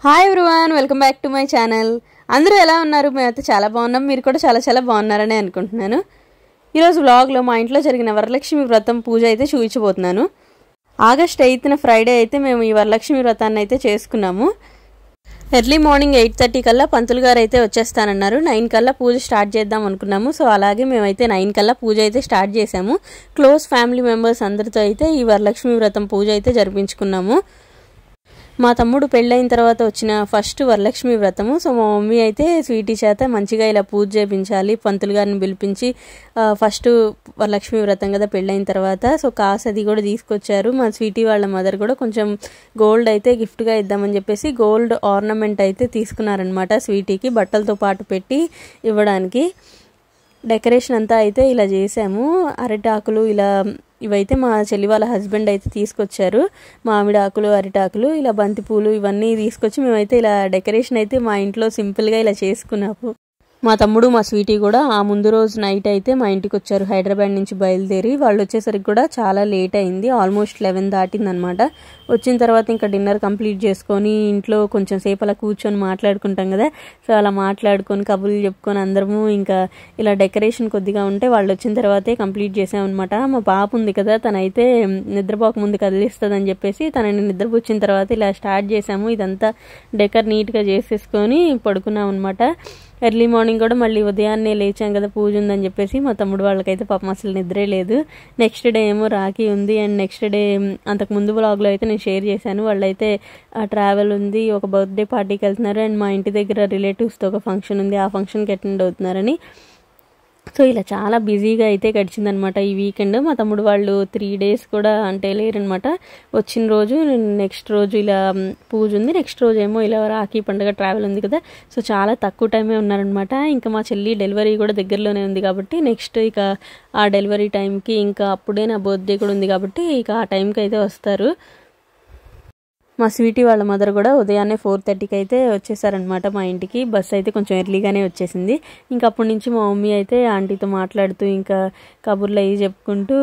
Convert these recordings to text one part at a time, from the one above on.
Hi everyone, welcome back to my channel. అందరూ ఎలా ఉన్నారు? మేమైతే చాలా బాగున్నాం. మీరు కూడా చాలా చాలా బాగున్నారని అనుకుంటున్నాను. ఈరోజు వ్లాగ్లో మా ఇంట్లో జరిగిన వరలక్ష్మి వ్రతం పూజ అయితే చూపించబోతున్నాను. ఆగస్ట్ 8న ఫ్రైడే అయితే మేము ఈ వరలక్ష్మి వ్రతాన్ని అయితే చేసుకున్నాము. ఎర్లీ మార్నింగ్ 8:30 కల్లా పంతులు గారు అయితే వచ్చేస్తానన్నారు. 9 కల్లా పూజ స్టార్ట్ చేద్దాం అనుకున్నాము. సో అలాగే మేమైతే 9 కల్లా పూజ అయితే స్టార్ట్ చేసాము. క్లోజ్ ఫ్యామిలీ మెంబర్స్ అందరితో అయితే ఈ వరలక్ష్మి వ్రతం పూజ అయితే జరిపించుకున్నాము. మా తమ్ముడు పెళ్ళైన తర్వాత వచ్చిన ఫస్ట్ వరలక్ష్మి వ్రతము. సో మా మమ్మీ అయితే స్వీటీ చేత మంచిగా ఇలా పూజ చేయించాలి, పంతులు గారిని పిలిపించి ఫస్ట్ వరలక్ష్మి వ్రతం కదా పెళ్ళైన తర్వాత. సో కాసు అది కూడా తీసుకొచ్చారు. మా స్వీటీ వాళ్ళ మదర్ కూడా కొంచెం గోల్డ్ అయితే గిఫ్ట్గా ఇద్దామని చెప్పేసి గోల్డ్ ఆర్నమెంట్ అయితే తీసుకున్నారనమాట. స్వీటీకి బట్టలతో పాటు పెట్టి ఇవ్వడానికి. డెకరేషన్ అంతా అయితే ఇలా చేసాము. అరిటాకులు ఇలా ఇవైతే మా చెల్లి వాళ్ళ హస్బెండ్ అయితే తీసుకొచ్చారు. మామిడి ఆకులు, అరిటాకులు, ఇలా బంతిపూలు ఇవన్నీ తీసుకొచ్చి మేమైతే ఇలా డెకరేషన్ అయితే మా ఇంట్లో సింపుల్గా ఇలా చేసుకున్నాము. మా తమ్ముడు మా స్వీటీ కూడా ఆ ముందు రోజు నైట్ అయితే మా ఇంటికి వచ్చారు. హైదరాబాద్ నుంచి బయలుదేరి వాళ్ళు వచ్చేసరికి కూడా చాలా లేట్ అయింది. ఆల్మోస్ట్ 11 దాటిందనమాట. వచ్చిన తర్వాత ఇంకా డిన్నర్ కంప్లీట్ చేసుకొని ఇంట్లో కొంచెం సేపు అలా కూర్చొని మాట్లాడుకుంటాం కదా. సో అలా మాట్లాడుకొని కబుర్లు చెప్పుకొని అందరము ఇంకా ఇలా డెకరేషన్ కొద్దిగా ఉంటే వాళ్ళు వచ్చిన తర్వాతే కంప్లీట్ చేసామన్నమాట. మా పాప ఉంది కదా, తనైతే నిద్రపోక ముందు కదిలిస్తుందని చెప్పేసి తనని నిద్రపుచ్చిన తర్వాత ఇలా స్టార్ట్ చేసాము. ఇదంతా డెకర్ నీట్గా చేసేసుకొని పడుకున్నాం అనమాట. ఎర్లీ మార్నింగ్ కూడా మళ్ళీ ఉదయాన్నే లేచాం కదా పూజ ఉందని చెప్పేసి మా తమ్ముడు వాళ్ళకైతే పాపం అసలు నిద్రే లేదు. నెక్స్ట్ డే ఏమో రాఖీ ఉంది. అండ్ నెక్స్ట్ డే అంతకు ముందు బ్లాగ్లో అయితే నేను షేర్ చేశాను. వాళ్ళైతే ట్రావెల్ ఉంది, ఒక బర్త్డే పార్టీకి వెళ్తున్నారు. అండ్ మా ఇంటి దగ్గర రిలేటివ్స్తో ఒక ఫంక్షన్ ఉంది, ఆ ఫంక్షన్కి అటెండ్ అవుతున్నారని. సో ఇలా చాలా బిజీగా అయితే గడిచిందనమాట ఈ వీకెండ్. మా తమ్ముడు వాళ్ళు 3 days కూడా అంటే లేరనమాట. వచ్చిన రోజు నెక్స్ట్ రోజు ఇలా పూజ ఉంది, నెక్స్ట్ రోజు ఏమో ఇలా రాఖీ పండుగ ట్రావెల్ ఉంది కదా. సో చాలా తక్కువ టైమే ఉన్నారనమాట. ఇంకా మా చెల్లి డెలివరీ కూడా దగ్గరలోనే ఉంది కాబట్టి నెక్స్ట్ ఇక ఆ డెలివరీ టైంకి ఇంకా అప్పుడే నా బర్త్డే కూడా ఉంది కాబట్టి ఇక ఆ టైంకి అయితే వస్తారు. మా స్వీటీ వాళ్ళ మదర్ కూడా ఉదయాన్నే 4:30కి అయితే వచ్చేసారనమాట మా ఇంటికి. బస్సు అయితే కొంచెం ఎర్లీగానే వచ్చేసింది. ఇంకా అప్పటి నుంచి మా మమ్మీ అయితే ఆంటీతో మాట్లాడుతూ ఇంకా కబుర్లు అవి చెప్పుకుంటూ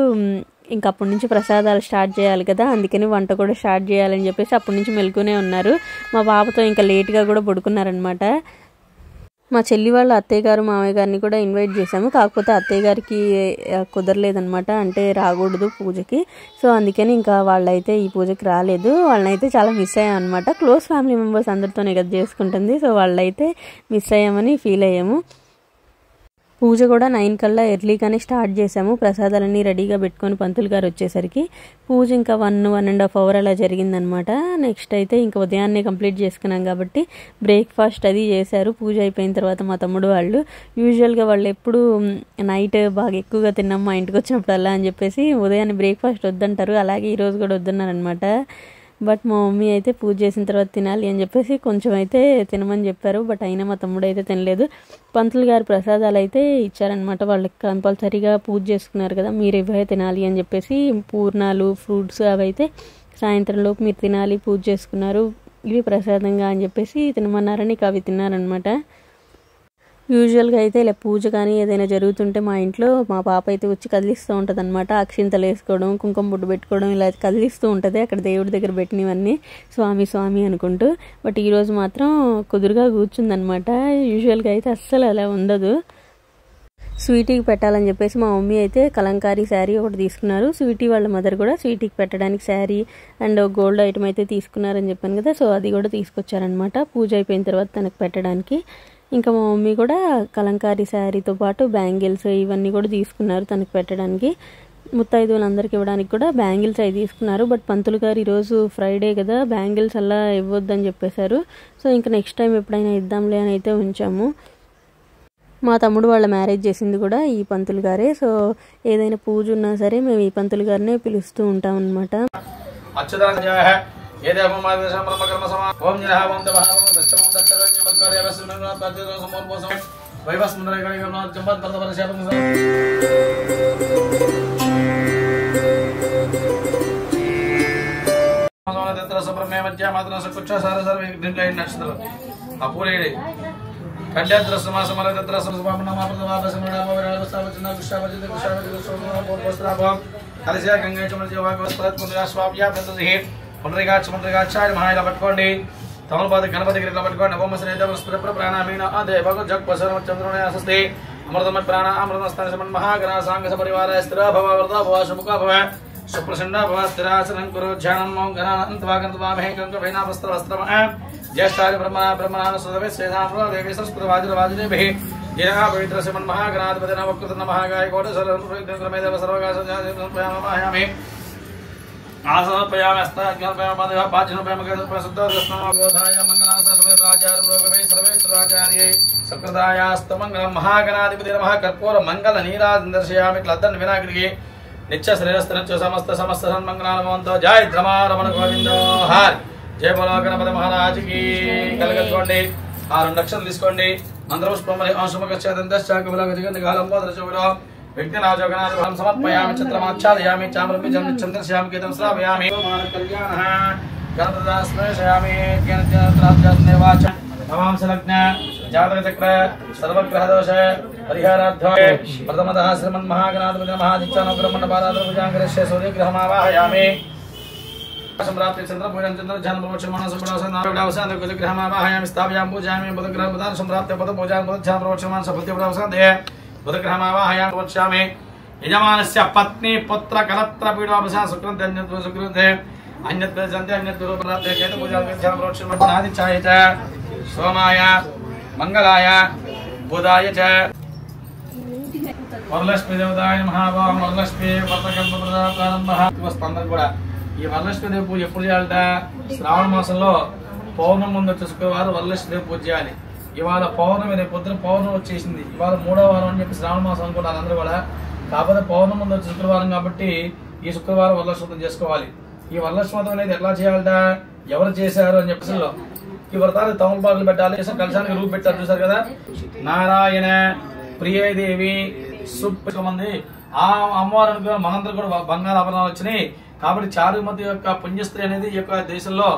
ఇంకా అప్పటి నుంచి ప్రసాదాలు స్టార్ట్ చేయాలి కదా, అందుకని వంట కూడా స్టార్ట్ చేయాలని చెప్పేసి అప్పటి నుంచి మెలుకునే ఉన్నారు. మా పాపతో ఇంకా లేట్గా కూడా పడుకున్నారనమాట. మా చెల్లి వాళ్ళ అత్తయ్య గారు మామయ్య గారిని కూడా ఇన్వైట్ చేశాము. కాకపోతే అత్తయ్య గారికి కుదరలేదనమాట, అంటే రాకూడదు పూజకి. సో అందుకని ఇంకా వాళ్ళైతే ఈ పూజకి రాలేదు. వాళ్ళనైతే చాలా మిస్ అయ్యాం అనమాట. క్లోజ్ ఫ్యామిలీ మెంబర్స్ అందరితోనే కదా చేసుకుంటుంది. సో వాళ్ళైతే మిస్ అయ్యామని ఫీల్ అయ్యాము. పూజ కూడా 9 కల్లా ఎర్లీగానే స్టార్ట్ చేసాము. ప్రసాదాలన్నీ రెడీగా పెట్టుకొని పంతులు గారు వచ్చేసరికి పూజ ఇంకా 1.5 hour అలా జరిగిందనమాట. నెక్స్ట్ అయితే ఇంకా ఉదయాన్నే కంప్లీట్ చేసుకున్నాం కాబట్టి బ్రేక్ఫాస్ట్ అది చేశారు. పూజ అయిపోయిన తర్వాత మా తమ్ముడు వాళ్ళు యూజువల్గా వాళ్ళు ఎప్పుడు నైట్ బాగా ఎక్కువగా తిన్నాం మా ఇంటికి వచ్చినప్పుడు అలా అని చెప్పేసి ఉదయాన్నే బ్రేక్ఫాస్ట్ వద్దంటారు. అలాగే ఈరోజు కూడా వద్దన్నారనమాట. బట్ మా మమ్మీ అయితే పూజ చేసిన తర్వాత తినాలి అని చెప్పేసి కొంచెం అయితే తినమని చెప్పారు. బట్ అయినా మా తమ్ముడు అయితే తినలేదు. పంతులు గారు ప్రసాదాలు అయితే ఇచ్చారనమాట. వాళ్ళకి కంపల్సరీగా పూజ చేసుకున్నారు కదా, మీరు ఇవే తినాలి అని చెప్పేసి పూర్ణాలు, ఫ్రూట్స్ అవి అయితే సాయంత్రంలోపు మీరు తినాలి, పూజ చేసుకున్నారు, ఇవి ప్రసాదంగా అని చెప్పేసి తినమన్నారని ఇక అవి తిన్నారనమాట. యూజువల్గా అయితే ఇలా పూజ కానీ ఏదైనా జరుగుతుంటే మా ఇంట్లో మా పాప అయితే వచ్చి కదిలిస్తూ ఉంటుంది అనమాట. అక్షింతలు వేసుకోవడం, కుంకుమ బొట్టు పెట్టుకోవడం ఇలా కదిలిస్తూ ఉంటుంది అక్కడ దేవుడి దగ్గర పెట్టినవన్నీ స్వామి స్వామి అనుకుంటూ. బట్ ఈరోజు మాత్రం కుదురుగా కూర్చుందనమాట. యూజువల్గా అయితే అస్సలు అలా ఉండదు. స్వీటీకి పెట్టాలని చెప్పేసి మా మమ్మీ అయితే కలంకారీ శారీ ఒకటి తీసుకున్నారు. స్వీటీ వాళ్ళ మదర్ కూడా స్వీటీకి పెట్టడానికి శారీ అండ్ గోల్డ్ ఐటమ్ అయితే తీసుకున్నారని చెప్పాను కదా. సో అది కూడా తీసుకొచ్చారనమాట పూజ అయిపోయిన తర్వాత తనకు పెట్టడానికి. ఇంకా మా మమ్మీ కూడా కలంకారీ శారీతో పాటు బ్యాంగిల్స్ ఇవన్నీ కూడా తీసుకున్నారు తనకు పెట్టడానికి. ముత్తైదువులందరికీ ఇవ్వడానికి కూడా బ్యాంగిల్స్ అవి తీసుకున్నారు. బట్ పంతులు గారు ఈరోజు ఫ్రైడే కదా బ్యాంగిల్స్ అలా ఇవ్వద్దని చెప్పేశారు. సో ఇంకా నెక్స్ట్ టైం ఎప్పుడైనా ఇద్దాంలే అని అయితే ఉంచాము. మా తమ్ముడు వాళ్ళ మ్యారేజ్ చేసింది కూడా ఈ పంతులు గారే. సో ఏదైనా పూజ ఉన్నా సరే మేము ఈ పంతులు గారినే పిలుస్తూ ఉంటాం అనమాట. పునరిగాచార్య మహాయిలా పట్టుకోండి. తమలపాతి గణపతి గిరిలో పట్టుకోండి. ప్రాణామీన దేవ చంద్రుణస్తి అమృతమ ప్రాణ అమృతస్థాన మహాగణ సాంగ సపరివార స్థిర భవ వృత భవ సుముఖ భవ సుప్రసన్న భవ స్థిరాసనం కురు ధ్యానం మౌ గణాంతవాగంతవామహే కంకభైనావస్త్ర వస్త్రమ జ్యేష్ఠాది బ్రహ్మణానుసృతవే శ్రీధామ దేవి సంస్కృత వాజురాజుదేవి జినా పవిత్ర శ్రీమన్ మహాగణాధిపతి నవకృత మహాగాయ కోట సర్వమేదేవ సర్వగాసయామి ఆసనపయామి అస్తాజ్ఞానపయామి పాచనపయామి శుద్ధోదయ మంగళాచార్య సర్వేశ్వరాచార్యై సకృతాయాస్త మంగళం మహాగణాధిపతి నమః కర్పూర మంగళ నీరాజన దర్శయామి క్లద్దన్ వినాయకుడికి నిత్య శ్రేయస్సు నిత్య సమస్త సమస్త సన్మంగళాలవంతో జయ రమణ గోవిందో హారి జయ బలో గణపతి మహారాజుకి కలగట్టుకోండి. 6 లక్షలు తీసుకోండి. మంత్రపుష్పమలి అంశుమకృష్ణ విఘ్నరాజోగణాధిపం సమర్పయామి చిత్రమాచ్ఛాదయామి చామరపి చంద్రశ్యామి గీతం శ్రావయామి కళ్యాణః గణపతిస్మేషయామి జ్ఞానజ్ఞానత్రాజ్ఞానేవాచ నవాంశలగ్న జాతకచక్ర సర్వగ్రహదోష పరిహారార్థం ప్రథమతః శ్రీమన్మహాగణాధిపతి మహాదిత్యానుగ్రహమండపారాధనభుజాంగరస్య సూర్యగ్రహమావాహయామి సంప్రాప్తి చంద్రపూజం చంద్రజానప్రవక్షమాణసంప్రవశాంతగ్రహమావాహయామి స్థాపయామి పూజామి బుధగ్రహముదాన సంప్రాప్తి పదపూజాం బుధధ్యానప్రవక్షమాణ సపత్యప్రవశాంతే బుధగ్రహమావాహయామి ప్రవక్ష్యామి యజమానస్య పత్ని పుత్ర కలత్ర పీడాభసా సుకృంతే సుకృంతే అన్యత్ప్రజంతే అన్యత్ప్రాప్తే కేతుపూజాధ్యానప్రవక్షమాణాదిత్యాయ చ సోమాయ మంగళాయ బుధాయ చ వరలక్ష్మీ దేవతాయ మహాభావం వరలక్ష్మీ వర్తకంపందరూ కూడా ఈ వరలక్ష్మీదేవి పూజ ఎప్పుడు చేయాలట? శ్రావణ మాసంలో పౌర్ణమి ముందు వచ్చే శుక్రవారం వరలక్ష్మీదేవి పూజ చేయాలి. ఇవాళ పౌర్ణమి, రేపు పొద్దున పౌర్ణమి వచ్చేసింది. ఇవాళ 3వ వారం అని చెప్పి శ్రావణ మాసం అనుకుంటారు అందరూ కూడా. కాకపోతే పౌర్ణమి ముందు వచ్చే శుక్రవారం కాబట్టి ఈ శుక్రవారం వరలక్ష్మతం చేసుకోవాలి. ఈ వరలక్ష్మతం అనేది ఎట్లా చేయాలట? ఎవరు చేశారు అని చెప్పి ఈ వ్రతానికి తమలపాకులు పెట్టాలి. కలశానికి రూపు పెట్టారు చూసారు కదా. నారాయణ ప్రియదేవి మంది ఆ అమ్మవారికి మనందరూ కూడా బంగారు ఆభరణాలు వచ్చినాయి. కాబట్టి చారుమతి యొక్క పుణ్యస్త్రీ అనేది ఈ యొక్క దేశంలో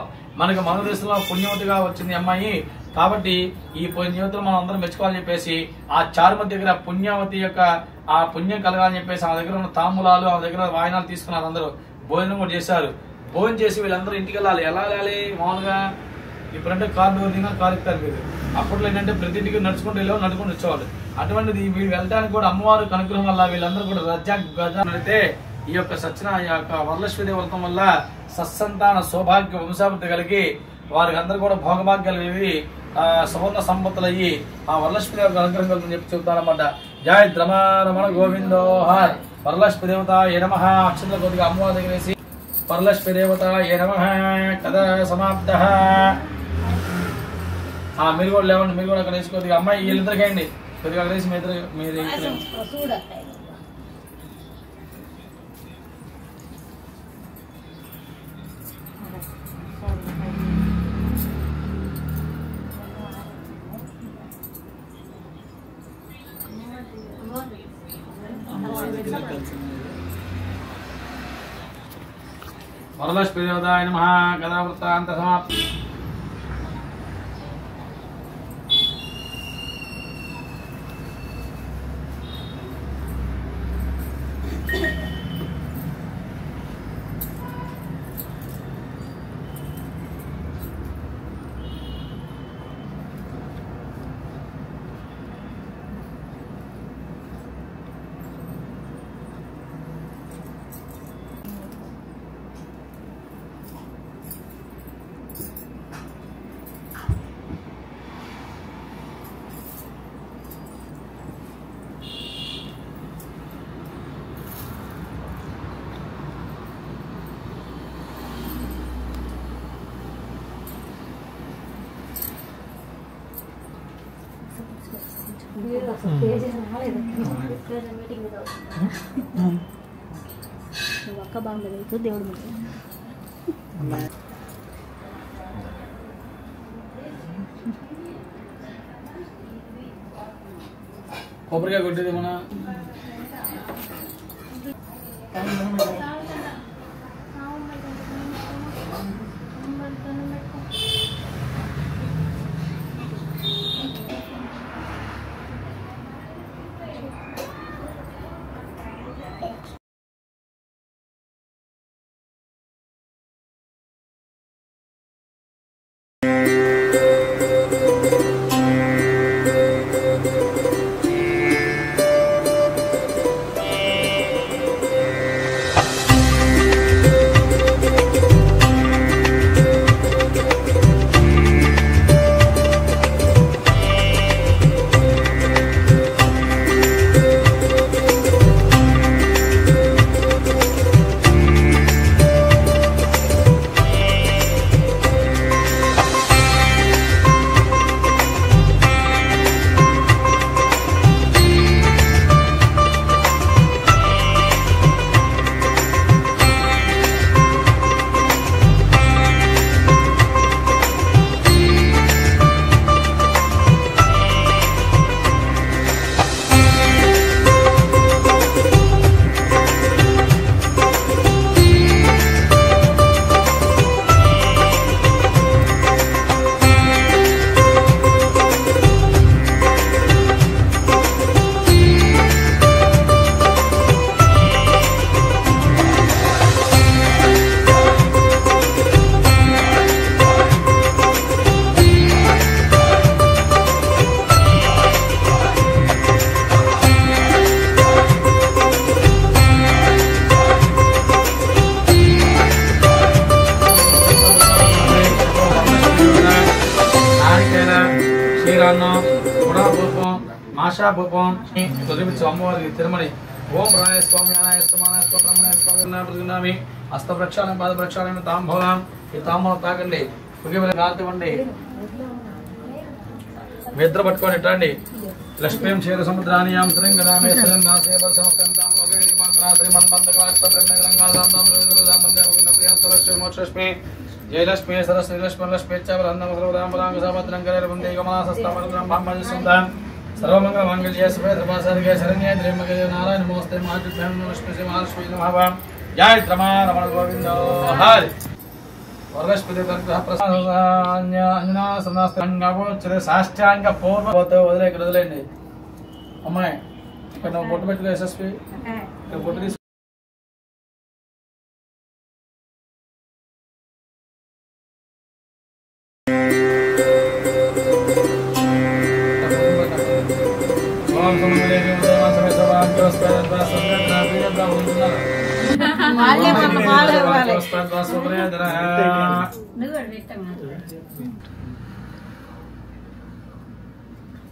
మనకి మన దేశంలో పుణ్యవతిగా వచ్చింది అమ్మాయి. కాబట్టి ఈ పుణ్యవతులు మనం అందరం మెచ్చుకోవాలని చెప్పేసి ఆ చారుమతి దగ్గర పుణ్యవతి యొక్క ఆ పుణ్యం కలగాలని చెప్పేసి ఆ దగ్గర ఉన్న తాంబూలాలు ఆ దగ్గర వాయనాలు తీసుకున్నారు. అందరూ భోజనం కూడా చేశారు. భోజనం చేసి వీళ్ళందరూ ఇంటికి వెళ్ళాలి. ఎలా వెళ్ళాలి? మామూలుగా ఇప్పుడంటే కారు దిగినా కారు ఎక్కుతారు మీరు. అప్పట్లో ఏంటంటే ప్రతి ఇంటికి నడుచుకుంటూ వెళ్ళేవాళ్ళు, నడుచుకుంటూ వచ్చేవాళ్ళు. అటువంటిది వీళ్ళు వెళ్ళడానికి కూడా అమ్మవారు అనుగ్రహం వల్ల వీళ్ళందరూ కూడా గజ అయితే ఈ యొక్క వరలక్ష్మీదేవి వ్రతం వల్ల సత్సంతాన సౌభాగ్య వంశాభివృద్ధి కలిగి వారికి అందరూ కూడా భోగభాగ్యాలు కలిగి సువర్ణ సంపత్తులు అయ్యి ఆ వరలక్ష్మీదేవి అనుగ్రహం కలుగుతుందని చెప్పి చెబుతానమాట. జయ రమణ గోవిందో హాయ్. వరలక్ష్మీ దేవత ఏ నమః అక్షంతల కొద్దిగా అమ్మవారి దగ్గర వేసి వరలక్ష్మీ దేవత ఏ నమః కదా సమాప్త. మీరు కూడా లేవండి, మీరు కూడా అక్కడ వేసి కొద్దిగా అమ్మాయి వీళ్ళిద్దరికి అయ్యండి కొద్దిగా అక్కడ వేసి మీరు వరలక్ష్మీ దేవతాయ నమః కథా వృత్తాంత సమాప్తి. ఒక్క బాగుండదు దేవుడు కొబ్బరికాయ కొట్టేది మన క్షీరాన్నం గుణాపూపం ఆశాపూపం తొలిపించు అమ్మవారికి తిరుమలి ఓం ప్రాణాయ స్వామి జ్ఞానాయ స్వామాయ స్వామి బ్రహ్మణాయ స్వామి ప్రతినామి హస్త ప్రక్షాళన పాద ప్రక్షాళన తాంబూలం ఈ తాంబూలం తాకండి ముఖ్యమైన కాంతి ఇవ్వండి నిద్ర పట్టుకొని ఇట్టండి లక్ష్మీం క్షీర సముద్రానియాం శ్రీంగదామే శ్రీంగాసేవ సమస్తం లోకే శ్రీమన్మందకాస్తబ్రహ్మేంద్రంగాదాందం జయలక్ష్మీ సరస్వతి లక్ష్మీ లక్ష్మీ చావరంగం सर्वमंगल मंगल्ये शिवे धर्मासारिके शरण्ये त्र्यंबके नारायण नमोस्ते महालक्ष्मी लक्ष्मी श्री महालक्ष्मी नमः जय रमा रमण गोविंद हरि वरलक्ष्मी तंत्र प्रसादान्य अंजना सनास्तंगो चले साष्टांग पूर्व పోతే వదిలేండి అమ్మాయి ఇక్కడ నువ్వు బొట్టు పెట్టుకో ఎస్ఎస్పి ఇక్కడ బొట్టు తీసు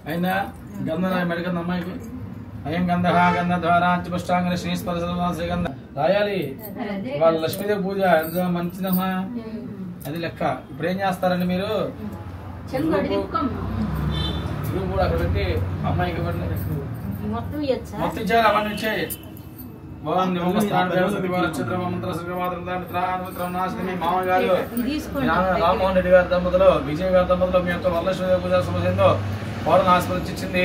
అయినా గంధ మెడకంద అమ్మాయికి అయం గంధ గంధ ద్వారా పుష్టాంగ శ్రీగంధ రాయాలి వాళ్ళ లక్ష్మీదేవి పూజ ఎంత మంచిదమ్మా అది లెక్క ఇప్పుడు ఏం చేస్తారండి మీరు కూడా అక్కడ పెట్టి అమ్మాయికి ఇవ్వండి మొత్తం ఇచ్చారు అవన్నీ ఇచ్చాయి మామగారు రామ్మోహన్ రెడ్డి గారి దంపతులు విజయ్ గారి దంపతులు మీ యొక్క వరలక్ష్మీ పూజ సమస్యలో పౌరణ ఆస్పదించింది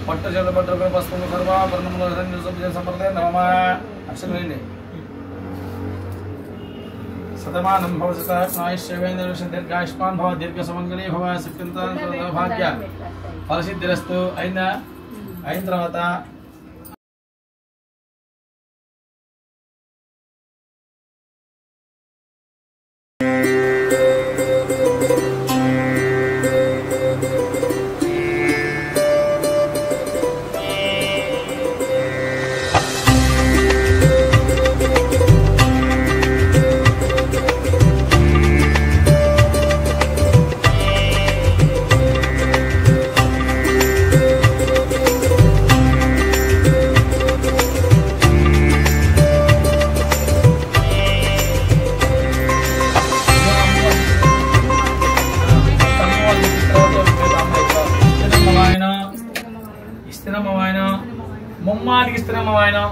పట్టు చేతుల పట్టు పసుపు సర్వాభరణములు సంప్రదాయం నవమ అక్షరం వేయండి శతమానం భవశేవేంద్ర దీర్ఘాయుష్మాన్ భవ దీర్ఘ సుమంగళీ భవ సుఖింత భాగ్య ఫలసిద్ధిరస్తు అయిన తర్వాత ముమ్మాటికి ఇస్తున్నాం వాయనం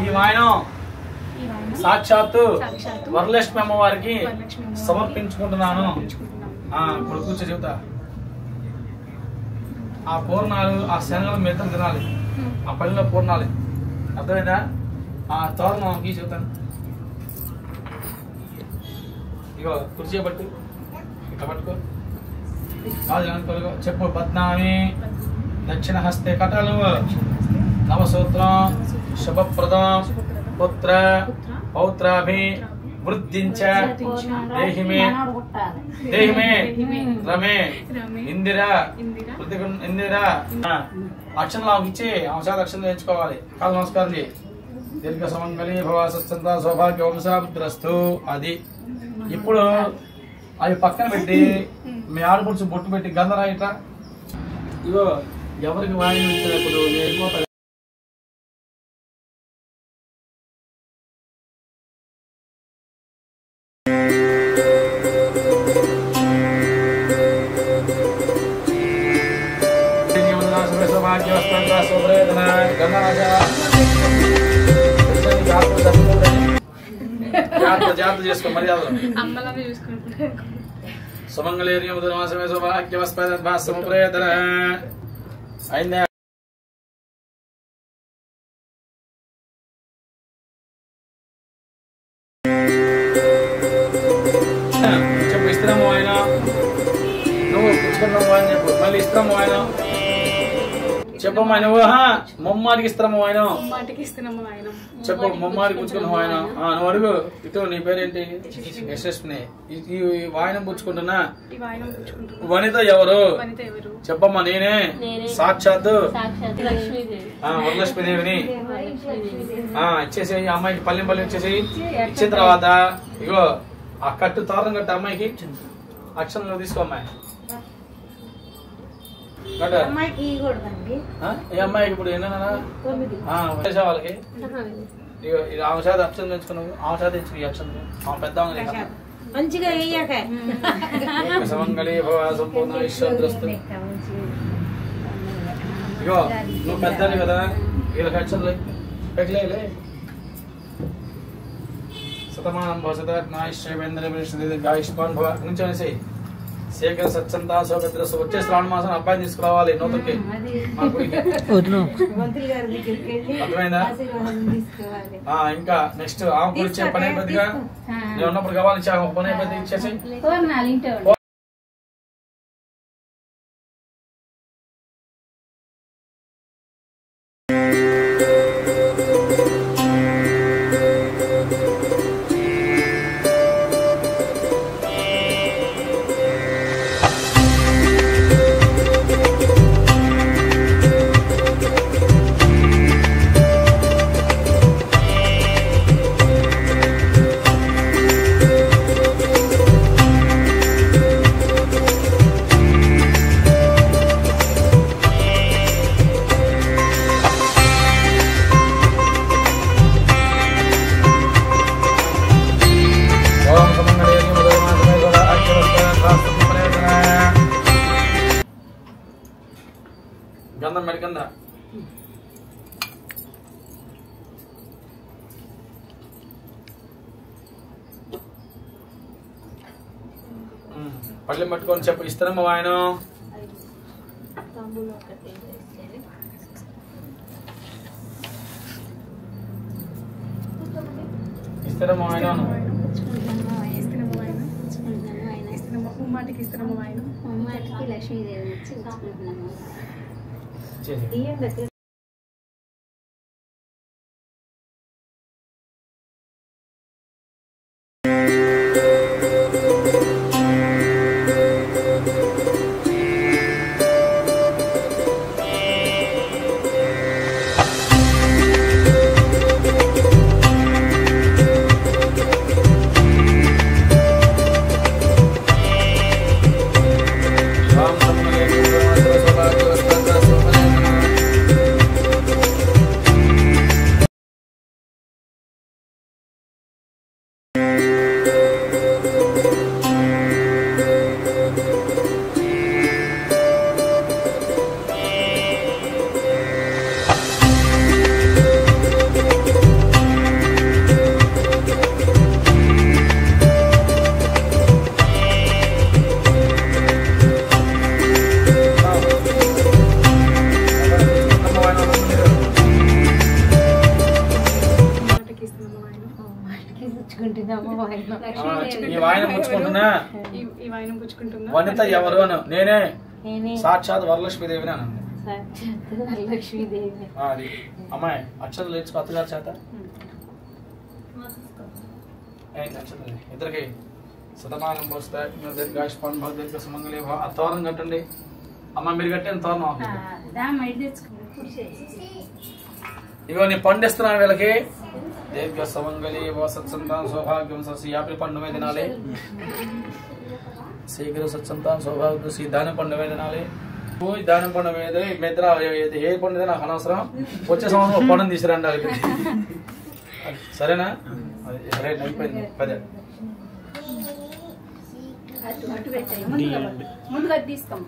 ఈ వాయనం సాక్షాత్తు వరలక్ష్మి అమ్మవారికి సమర్పించుకుంటున్నాను. ఇప్పుడు కూర్చో చెబుతా. ఆ పూర్ణాలు ఆ శనగలు మిగతా తినాలి, ఆ పళ్ళలో పూర్ణాలి, అర్థమైందా? ఆ తోరణంకి చెబుతాను. ఇగో కుర్చీ పట్టు, ఇట్లా పట్టుకో, చెప్పు. పద్నామి దక్షిణ హస్తే కటలు నవసూత్రం శుభప్రదం పుత్ర పౌత్రాభి వృద్ధించ దేహిమే రమే ఇందిరా ఇందిరా అక్షరాలు ఇచ్చి అంశాలు అక్షరం నేర్చుకోవాలి. కాదు నమస్కారం చేయి. దీర్ఘ సమంగళి భవాసంత సౌభాగ్య వంశాభిద్రస్తు. అది ఇప్పుడు అవి పక్కన పెట్టి మీ ఆడపడుచు బొట్టు పెట్టి గంధరాయిట. ఇగో ఎవరికి వాయిన ఇచ్చినప్పుడు వెళ్ళిపోతాయి. జాగ్రత్త చేసుకో, మర్యాద సుమంగళేర్యం దుర్వాసమే సౌభాగ్యవస్పదద్భాసముప్రయతన అయిందా? చెప్పు. ఇస్తున్నాము ఆయన, నువ్వు పుచ్చుకున్నాము అని చెప్పు. మళ్ళీ ఇస్తున్నాము ఆయన చెప్పమ్మా. నువ్వు ముమ్మాటికి ఇస్తున్నాము ఆయన చెప్పు. ముమ్మాటికి పుచ్చుకున్నావు ఆయన. నువ్వు అడుగు. ఇటు నీ పేరేంటి? యశస్విని. ఈ వాయనం పుచ్చుకుంటున్నా వనిత ఎవరు చెప్పమ్మా. నేనే సాక్షాత్తు వరలక్ష్మీదేవిని. ఇచ్చేసి అమ్మాయికి పల్లెం ఇచ్చేసి ఇచ్చిన తర్వాత ఇగో ఆ కట్టు తోరణం కట్టు అమ్మాయికి అక్షరం నువ్వు తీసుకో. అమ్మాయి అమ్మాయికి ఇవ్వకూడదండి. ఈ అమ్మాయికి ఇప్పుడు ఎన్నైనా 9 వాళ్ళకి ఆమె చేత అక్షరం తెచ్చుకున్నావు, ఆమె చేత తెచ్చుకు ఈ అక్షరం ఆమె పెద్ద మంచిగా వేయక సమంగళి సంపూర్ణ ఈశ్వరస్తు. ఇగో నువ్వు పెద్దాలి కదా, వీళ్ళకి అక్షరాలు పెగలే శతమానం భవసత నాయుష్యేంద్రయుష్మాన్ భవ నుంచి అనేసి శేఖర సత్సంతా సౌభద్రస్సు. వచ్చే శ్రావణ మాసం అబ్బాయిని తీసుకురావాలి నూతనకి మా గుడికి. అర్థమైందా? ఇంకా నెక్స్ట్ ఆమె కూడా ఇచ్చే పని అయిపోద్దిగా. నేను ఉన్నప్పుడు కావాలి ఇచ్చే పని అయిపోద్ది ఇచ్చేసి. గంధం మెడకందా పళ్ళెం పట్టుకొని చెప్పు. ఇస్తారమ్మా ఆయన ఇస్తారమ్మా ఆయన ఉమ్మాటికి ఇస్తున్నాము. ఆయన ఉమ్మాటికి లక్ష్మీదేవి ఇచ్చి వనిత ఎవరు అను నేనే సాక్షాత్ వరలక్ష్మీదేవిని అనండి. అది అమ్మాయి అక్షరాలు లేచుకో అత్తగారి చేత. ఇద్దరికి శతమానం దీర్ఘ సుమంగళి ఆ తోరణం కట్టండి. అమ్మ మీరు కట్టండి తోరణం. ఇగో నీ పండు ఇస్తున్నాను వీళ్ళకి. దీర్ఘ సుమంగళి సత్సంతానం సౌభాగ్యం యాపిల్ పండు మీద తినాలి. శీఘ్ర సత్సంతానం సౌభాగ్యం దాని పండు మీద తినాలి. దాని పండు మీద మిత్ర ఏ పండు నాకు అనవసరం. వచ్చే సంవత్సరం పండుని తీసుకురండి వాళ్ళకి. సరేనా? సరే అయిపోయింది. పదే ముందుగా తీస్తాం.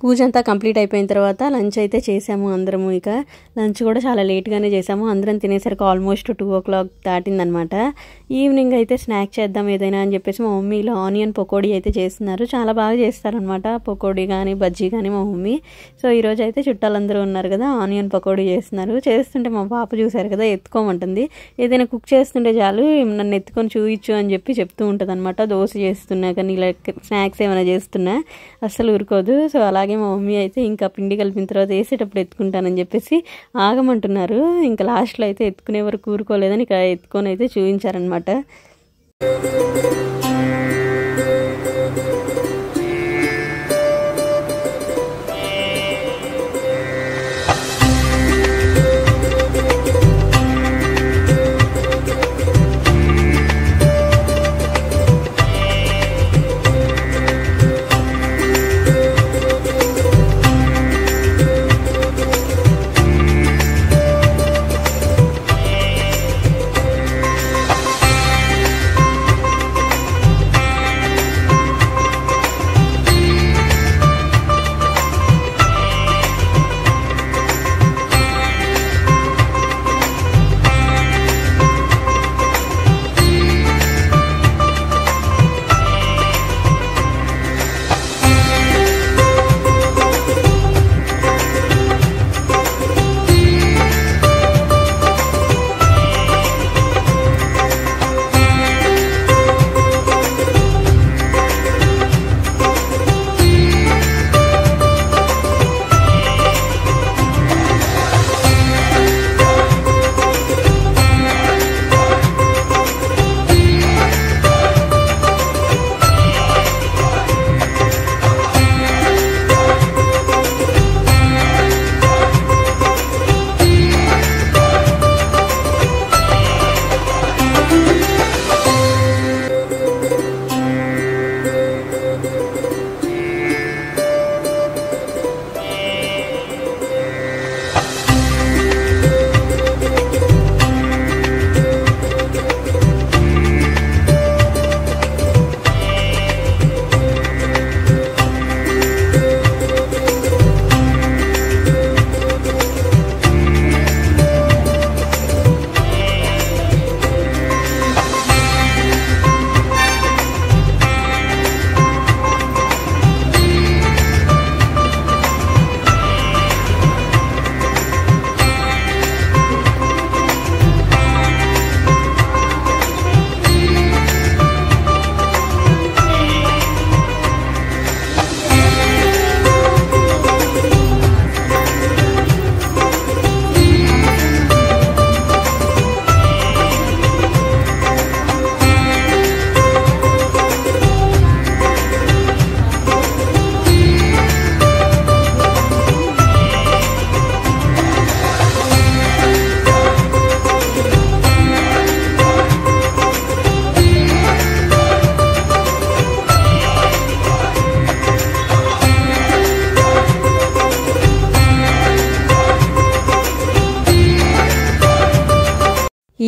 పూజ అంతా కంప్లీట్ అయిపోయిన తర్వాత లంచ్ అయితే చేసాము అందరము. ఇక లంచ్ కూడా చాలా లేట్గానే చేసాము. అందరం తినేసరికి ఆల్మోస్ట్ 2 o'clock దాటిందనమాట. ఈవినింగ్ అయితే స్నాక్ చేద్దాం ఏదైనా అని చెప్పేసి మా మమ్మీ ఇలా ఆనియన్ పకోడీ అయితే చేస్తున్నారు. చాలా బాగా చేస్తారనమాట పకోడీ కానీ బజ్జీ కానీ మా మమ్మీ. సో ఈరోజు అయితే చుట్టాలందరూ ఉన్నారు కదా, ఆనియన్ పకోడీ చేస్తున్నారు. చేస్తుంటే మా పాప చూశారు కదా ఎత్తుకోమంటుంది. ఏదైనా కుక్ చేస్తుంటే చాలు నన్ను ఎత్తుకొని చూయించు అని చెప్పి చెప్తూ ఉంటుంది అనమాట. దోశ చేస్తున్నా కానీ ఇలా స్నాక్స్ ఏమైనా చేస్తున్నా అస్సలు ఊరుకోదు. సో అలాగే మా మమ్మీ అయితే ఇంకా పిండి కలిపిన తర్వాత వేసేటప్పుడు ఎత్తుకుంటానని చెప్పేసి ఆగమంటున్నారు. ఇంకా లాస్ట్లో అయితే ఎత్తుకునే వరకు ఊరుకోలేదని ఇక ఎత్తుకొని అయితే చూపించారనమాట.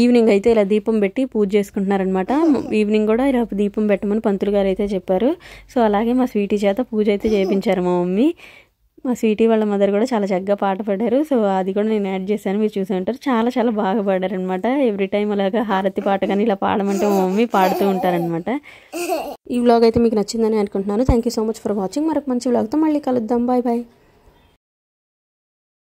ఈవినింగ్ అయితే ఇలా దీపం పెట్టి పూజ చేసుకుంటున్నారనమాట. ఈవినింగ్ కూడా ఇలా దీపం పెట్టమని పంతులు గారు అయితే చెప్పారు. సో అలాగే మా స్వీటీ చేత పూజ అయితే చేయించారు మా మమ్మీ. మా స్వీటీ వాళ్ళ మదర్ కూడా చాలా చక్కగా పాట పాడారు. సో అది కూడా నేను యాడ్ చేశాను, మీరు చూసి ఉంటారు. చాలా చాలా బాగా పాడారు అనమాట. ఎవ్రీ టైం అలాగా హారతి పాట కానీ ఇలా పాడమంటే మా మమ్మీ పాడుతూ ఉంటారనమాట. ఈ వ్లాగ్ అయితే మీకు నచ్చిందని అనుకుంటున్నాను. Thank you so much for watching. మరొక మంచి వ్లాగ్తో మళ్ళీ కలుద్దాం. Bye bye.